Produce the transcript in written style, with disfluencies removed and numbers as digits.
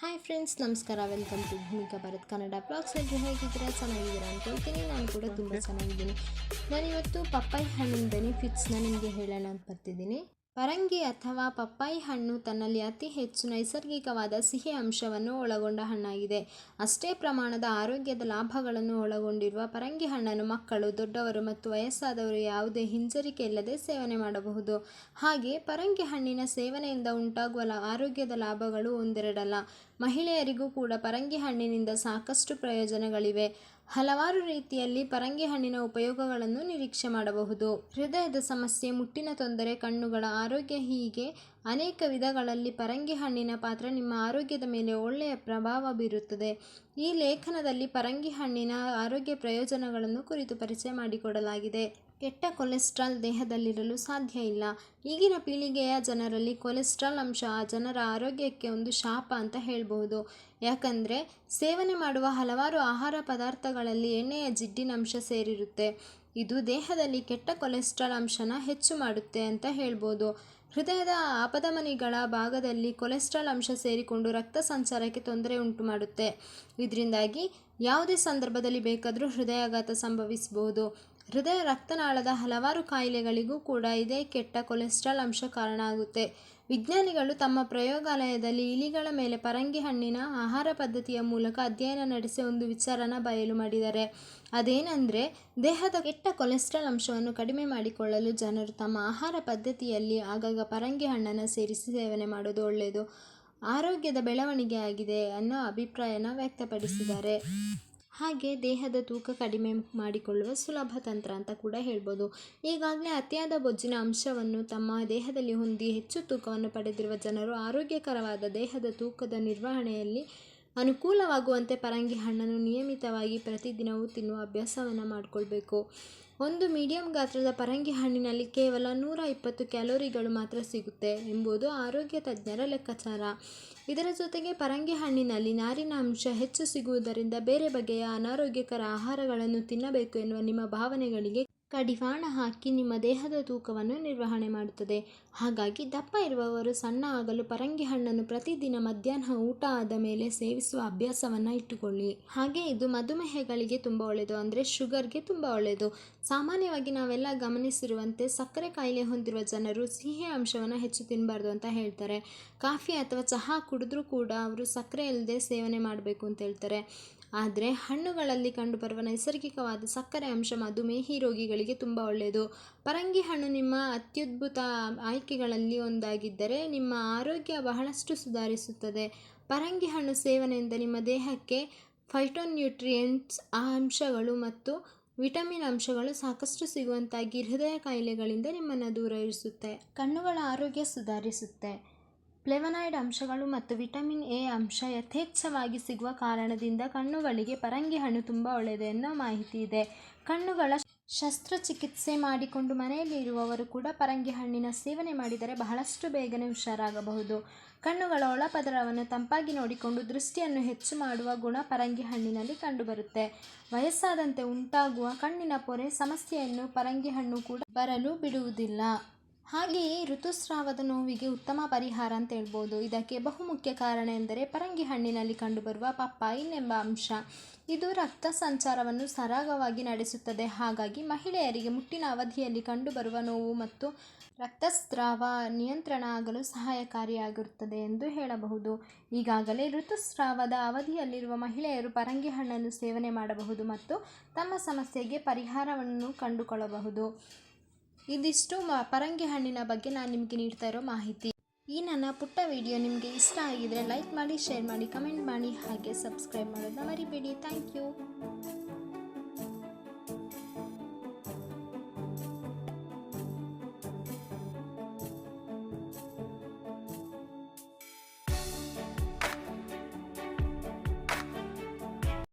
Hi friends, ನಮಸ್ಕಾರ. Welcome to Bhumika Bharat Kannada blogs. ಎಲ್ಲರೂ ಹೇಗಿದ್ದೀರಾ? ಚೆನ್ನಾಗಿದ್ದೀರಾ ಅಂದ್ಕೊಳ್ತೀನಿ. ನಾನು ಕೂಡ ತುಂಬ ಚೆನ್ನಾಗಿದ್ದೀನಿ. ನಾನಿವತ್ತು ಪಪ್ಪಾಯಿ ಹಣ್ಣಿನ ಬೆನಿಫಿಟ್ಸ್ನ ನಿಮಗೆ ಹೇಳೋಣ ಅಂತ ಬರ್ತಿದ್ದೀನಿ. ಪರಂಗಿ ಅಥವಾ ಪಪ್ಪಾಯಿ ಹಣ್ಣು ತನ್ನಲ್ಲಿ ಅತಿ ಹೆಚ್ಚು ನೈಸರ್ಗಿಕವಾದ ಸಿಹಿ ಅಂಶವನ್ನು ಒಳಗೊಂಡ ಹಣ್ಣಾಗಿದೆ. ಅಷ್ಟೇ ಪ್ರಮಾಣದ ಆರೋಗ್ಯದ ಲಾಭಗಳನ್ನು ಒಳಗೊಂಡಿರುವ ಪರಂಗಿ ಹಣ್ಣನ್ನು ಮಕ್ಕಳು, ದೊಡ್ಡವರು ಮತ್ತು ವಯಸ್ಸಾದವರು ಯಾವುದೇ ಹಿಂಜರಿಕೆ ಇಲ್ಲದೆ ಸೇವನೆ ಮಾಡಬಹುದು. ಹಾಗೆ ಪರಂಗಿ ಹಣ್ಣಿನ ಸೇವನೆಯಿಂದ ಉಂಟಾಗುವ ಆರೋಗ್ಯದ ಲಾಭಗಳು ಒಂದೆರಡಲ್ಲ. ಮಹಿಳೆಯರಿಗೂ ಕೂಡ ಪರಂಗಿ ಹಣ್ಣಿನಿಂದ ಸಾಕಷ್ಟು ಪ್ರಯೋಜನಗಳಿವೆ. ಹಲವಾರು ರೀತಿಯಲ್ಲಿ ಪರಂಗಿ ಹಣ್ಣಿನ ಉಪಯೋಗಗಳನ್ನು ನಿರೀಕ್ಷೆ ಮಾಡಬಹುದು. ಹೃದಯದ ಸಮಸ್ಯೆ, ಮುಟ್ಟಿನ ತೊಂದರೆ, ಕಣ್ಣುಗಳ ಆರೋಗ್ಯ ಹೀಗೆ ಅನೇಕ ವಿಧಗಳಲ್ಲಿ ಪರಂಗಿ ಹಣ್ಣಿನ ಪಾತ್ರ ನಿಮ್ಮ ಆರೋಗ್ಯದ ಮೇಲೆ ಒಳ್ಳೆಯ ಪ್ರಭಾವ ಬೀರುತ್ತದೆ. ಈ ಲೇಖನದಲ್ಲಿ ಪರಂಗಿ ಹಣ್ಣಿನ ಆರೋಗ್ಯ ಪ್ರಯೋಜನಗಳನ್ನು ಕುರಿತು ಪರಿಚಯ ಮಾಡಿಕೊಡಲಾಗಿದೆ. ಕೆಟ್ಟ ಕೊಲೆಸ್ಟ್ರಾಲ್ ದೇಹದಲ್ಲಿರಲು ಸಾಧ್ಯ ಇಲ್ಲ. ಈಗಿನ ಪೀಳಿಗೆಯ ಜನರಲ್ಲಿ ಕೊಲೆಸ್ಟ್ರಾಲ್ ಅಂಶ ಆ ಜನರ ಆರೋಗ್ಯಕ್ಕೆ ಒಂದು ಶಾಪ ಅಂತ ಹೇಳ್ಬಹುದು. ಯಾಕಂದರೆ ಸೇವನೆ ಮಾಡುವ ಹಲವಾರು ಆಹಾರ ಪದಾರ್ಥಗಳಲ್ಲಿ ಎಣ್ಣೆಯ ಜಿಡ್ಡಿನ ಅಂಶ ಸೇರಿರುತ್ತೆ. ಇದು ದೇಹದಲ್ಲಿ ಕೆಟ್ಟ ಕೊಲೆಸ್ಟ್ರಾಲ್ ಅಂಶನ ಹೆಚ್ಚು ಮಾಡುತ್ತೆ ಅಂತ ಹೇಳ್ಬೋದು. ಹೃದಯದ ಅಪಧಮನಿಗಳ ಭಾಗದಲ್ಲಿ ಕೊಲೆಸ್ಟ್ರಾಲ್ ಅಂಶ ಸೇರಿಕೊಂಡು ರಕ್ತ ಸಂಚಾರಕ್ಕೆ ತೊಂದರೆ ಉಂಟು ಮಾಡುತ್ತೆ. ಇದರಿಂದಾಗಿ ಯಾವುದೇ ಸಂದರ್ಭದಲ್ಲಿ ಬೇಕಾದರೂ ಹೃದಯಾಘಾತ ಸಂಭವಿಸಬಹುದು. ಹೃದಯ ರಕ್ತನಾಳದ ಹಲವಾರು ಕಾಯಿಲೆಗಳಿಗೂ ಕೂಡ ಇದೇ ಕೆಟ್ಟ ಕೊಲೆಸ್ಟ್ರಾಲ್ ಅಂಶ ಕಾರಣ ಆಗುತ್ತೆ. ವಿಜ್ಞಾನಿಗಳು ತಮ್ಮ ಪ್ರಯೋಗಾಲಯದಲ್ಲಿ ಇಲಿಗಳ ಮೇಲೆ ಪರಂಗಿ ಹಣ್ಣಿನ ಆಹಾರ ಪದ್ಧತಿಯ ಮೂಲಕ ಅಧ್ಯಯನ ನಡೆಸಿ ಒಂದು ವಿಚಾರನ ಬಯಲು ಮಾಡಿದ್ದಾರೆ. ಅದೇನೆಂದರೆ, ದೇಹದ ಕೆಟ್ಟ ಕೊಲೆಸ್ಟ್ರಾಲ್ ಅಂಶವನ್ನು ಕಡಿಮೆ ಮಾಡಿಕೊಳ್ಳಲು ಜನರು ತಮ್ಮ ಆಹಾರ ಪದ್ಧತಿಯಲ್ಲಿ ಆಗಾಗ ಪರಂಗಿ ಹಣ್ಣನ್ನು ಸೇರಿಸಿ ಸೇವನೆ ಮಾಡೋದು ಒಳ್ಳೆಯದು, ಆರೋಗ್ಯದ ಬೆಳವಣಿಗೆ ಆಗಿದೆ ಅನ್ನೋ ಅಭಿಪ್ರಾಯನ ವ್ಯಕ್ತಪಡಿಸಿದ್ದಾರೆ. ಹಾಗೆ ದೇಹದ ತೂಕ ಕಡಿಮೆ ಮಾಡಿಕೊಳ್ಳುವ ಸುಲಭ ತಂತ್ರ ಅಂತ ಕೂಡ ಹೇಳ್ಬೋದು. ಈಗಾಗಲೇ ಅತಿಯಾದ ಬೊಜ್ಜಿನ ಅಂಶವನ್ನು ತಮ್ಮ ದೇಹದಲ್ಲಿ ಹೊಂದಿ ಹೆಚ್ಚು ತೂಕವನ್ನು ಪಡೆದಿರುವ ಜನರು ಆರೋಗ್ಯಕರವಾದ ದೇಹದ ತೂಕದ ನಿರ್ವಹಣೆಯಲ್ಲಿ ಅನುಕೂಲವಾಗುವಂತೆ ಪರಂಗಿ ಹಣ್ಣನ್ನು ನಿಯಮಿತವಾಗಿ ಪ್ರತಿದಿನವೂ ತಿನ್ನುವ ಅಭ್ಯಾಸವನ್ನು ಮಾಡಿಕೊಳ್ಬೇಕು. ಒಂದು ಮೀಡಿಯಂ ಗಾತ್ರದ ಪರಂಗಿ ಹಣ್ಣಿನಲ್ಲಿ ಕೇವಲ 120 ಕ್ಯಾಲೋರಿಗಳು ಮಾತ್ರ ಸಿಗುತ್ತೆ ಎಂಬುದು ಆರೋಗ್ಯ ತಜ್ಞರ ಲೆಕ್ಕಾಚಾರ. ಇದರ ಜೊತೆಗೆ ಪರಂಗಿ ಹಣ್ಣಿನಲ್ಲಿ ನಾರಿನ ಅಂಶ ಹೆಚ್ಚು ಸಿಗುವುದರಿಂದ ಬೇರೆ ಬಗೆಯ ಅನಾರೋಗ್ಯಕರ ಆಹಾರಗಳನ್ನು ತಿನ್ನಬೇಕು ಎನ್ನುವ ನಿಮ್ಮ ಭಾವನೆಗಳಿಗೆ ಕಡಿವಾಣ ಹಾಕಿ ನಿಮ್ಮ ದೇಹದ ತೂಕವನ್ನು ನಿರ್ವಹಣೆ ಮಾಡುತ್ತದೆ. ಹಾಗಾಗಿ ದಪ್ಪ ಇರುವವರು ಸಣ್ಣ ಆಗಲು ಪರಂಗಿ ಹಣ್ಣನ್ನು ಪ್ರತಿದಿನ ಮಧ್ಯಾಹ್ನ ಊಟ ಆದ ಮೇಲೆ ಸೇವಿಸುವ ಅಭ್ಯಾಸವನ್ನು ಇಟ್ಟುಕೊಳ್ಳಿ. ಹಾಗೆ ಇದು ಮಧುಮೇಹಗಳಿಗೆ ತುಂಬ ಒಳ್ಳೆಯದು, ಅಂದರೆ ಶುಗರ್ಗೆ ತುಂಬ ಒಳ್ಳೆಯದು. ಸಾಮಾನ್ಯವಾಗಿ ನಾವೆಲ್ಲ ಗಮನಿಸಿರುವಂತೆ ಸಕ್ಕರೆ ಕಾಯಿಲೆ ಹೊಂದಿರುವ ಜನರು ಸಿಹಿ ಅಂಶವನ್ನು ಹೆಚ್ಚು ತಿನ್ನಬಾರ್ದು ಅಂತ ಹೇಳ್ತಾರೆ. ಕಾಫಿ ಅಥವಾ ಚಹಾ ಕುಡಿದ್ರೂ ಕೂಡ ಅವರು ಸಕ್ಕರೆ ಇಲ್ಲದೆ ಸೇವನೆ ಮಾಡಬೇಕು ಅಂತ ಹೇಳ್ತಾರೆ. ಆದರೆ ಹಣ್ಣುಗಳಲ್ಲಿ ಕಂಡುಬರುವ ನೈಸರ್ಗಿಕವಾದ ಸಕ್ಕರೆ ಅಂಶ ಮಧುಮೇಹಿ ರೋಗಿಗಳಿಗೆ ತುಂಬ ಒಳ್ಳೆಯದು. ಪರಂಗಿ ಹಣ್ಣು ನಿಮ್ಮ ಅತ್ಯದ್ಭುತ ಆಯ್ಕೆಗಳಲ್ಲಿ ಒಂದಾಗಿದ್ದರೆ ನಿಮ್ಮ ಆರೋಗ್ಯ ಬಹಳಷ್ಟು ಸುಧಾರಿಸುತ್ತದೆ. ಪರಂಗಿ ಹಣ್ಣು ಸೇವನೆಯಿಂದ ನಿಮ್ಮ ದೇಹಕ್ಕೆ ಫೈಟೋನ್ಯೂಟ್ರಿಯೆಂಟ್ಸ್ ಅಂಶಗಳು ಮತ್ತು ವಿಟಮಿನ್ ಅಂಶಗಳು ಸಾಕಷ್ಟು ಸಿಗುವಂತಾಗಿ ಹೃದಯ ಕಾಯಿಲೆಗಳಿಂದ ನಿಮ್ಮನ್ನು ದೂರ ಇರಿಸುತ್ತೆ. ಕಣ್ಣುಗಳ ಆರೋಗ್ಯ ಸುಧಾರಿಸುತ್ತೆ. ಫ್ಲೇವನಾಯ್ಡ್ ಅಂಶಗಳು ಮತ್ತು ವಿಟಮಿನ್ ಎ ಅಂಶ ಯಥೇಚ್ಛವಾಗಿ ಸಿಗುವ ಕಾರಣದಿಂದ ಕಣ್ಣುಗಳಿಗೆ ಪರಂಗಿ ಹಣ್ಣು ತುಂಬ ಒಳ್ಳೆಯದು ಎನ್ನೋ ಮಾಹಿತಿ ಇದೆ. ಕಣ್ಣುಗಳ ಶಸ್ತ್ರಚಿಕಿತ್ಸೆ ಮಾಡಿಕೊಂಡು ಮನೆಯಲ್ಲಿ ಇರುವವರು ಕೂಡ ಪರಂಗಿ ಹಣ್ಣಿನ ಸೇವನೆ ಮಾಡಿದರೆ ಬಹಳಷ್ಟು ಬೇಗನೆ ಹುಷಾರಾಗಬಹುದು. ಕಣ್ಣುಗಳ ಒಳಪದರವನ್ನು ತಂಪಾಗಿ ನೋಡಿಕೊಂಡು ದೃಷ್ಟಿಯನ್ನು ಹೆಚ್ಚು ಮಾಡುವ ಗುಣ ಪರಂಗಿ ಹಣ್ಣಿನಲ್ಲಿ ಕಂಡುಬರುತ್ತೆ. ವಯಸ್ಸಾದಂತೆ ಉಂಟಾಗುವ ಕಣ್ಣಿನ ಪೊರೆ ಸಮಸ್ಯೆಯನ್ನು ಪರಂಗಿ ಹಣ್ಣು ಕೂಡ ಬರಲು ಬಿಡುವುದಿಲ್ಲ. ಹಾಗೆಯೇ ಋತುಸ್ರಾವದ ನೋವಿಗೆ ಉತ್ತಮ ಪರಿಹಾರ ಅಂತ ಹೇಳ್ಬೋದು. ಇದಕ್ಕೆ ಬಹುಮುಖ್ಯ ಕಾರಣ ಎಂದರೆ ಪರಂಗಿ ಹಣ್ಣಿನಲ್ಲಿ ಕಂಡುಬರುವ ಪಪ್ಪಾಯಿನ್ ಎಂಬ ಅಂಶ. ಇದು ರಕ್ತ ಸಂಚಾರವನ್ನು ಸರಾಗವಾಗಿ ನಡೆಸುತ್ತದೆ. ಹಾಗಾಗಿ ಮಹಿಳೆಯರಿಗೆ ಮುಟ್ಟಿನ ಅವಧಿಯಲ್ಲಿ ಕಂಡುಬರುವ ನೋವು ಮತ್ತು ರಕ್ತಸ್ರಾವ ನಿಯಂತ್ರಣ ಆಗಲು ಸಹಾಯಕಾರಿಯಾಗಿರುತ್ತದೆ ಎಂದು ಹೇಳಬಹುದು. ಈಗಾಗಲೇ ಋತುಸ್ರಾವದ ಅವಧಿಯಲ್ಲಿರುವ ಮಹಿಳೆಯರು ಪರಂಗಿ ಹಣ್ಣನ್ನು ಸೇವನೆ ಮಾಡಬಹುದು ಮತ್ತು ತಮ್ಮ ಸಮಸ್ಯೆಗೆ ಪರಿಹಾರವನ್ನು ಕಂಡುಕೊಳ್ಳಬಹುದು. ಇದಿಷ್ಟು ಪರಂಗಿ ಹಣ್ಣಿನ ಬಗ್ಗೆ ನಾನು ನಿಮಗೆ ನೀಡ್ತಾ ಇರೋ ಮಾಹಿತಿ. ಈ ನನ್ನ ಪುಟ್ಟ ವಿಡಿಯೋ ನಿಮಗೆ ಇಷ್ಟ ಆಗಿದರೆ ಲೈಕ್ ಮಾಡಿ, ಶೇರ್ ಮಾಡಿ, ಕಮೆಂಟ್ ಮಾಡಿ, ಹಾಗೆ ಸಬ್ಸ್ಕ್ರೈಬ್ ಮಾಡೋದನ್ನ ಮರಿಬೇಡಿ. Thank you.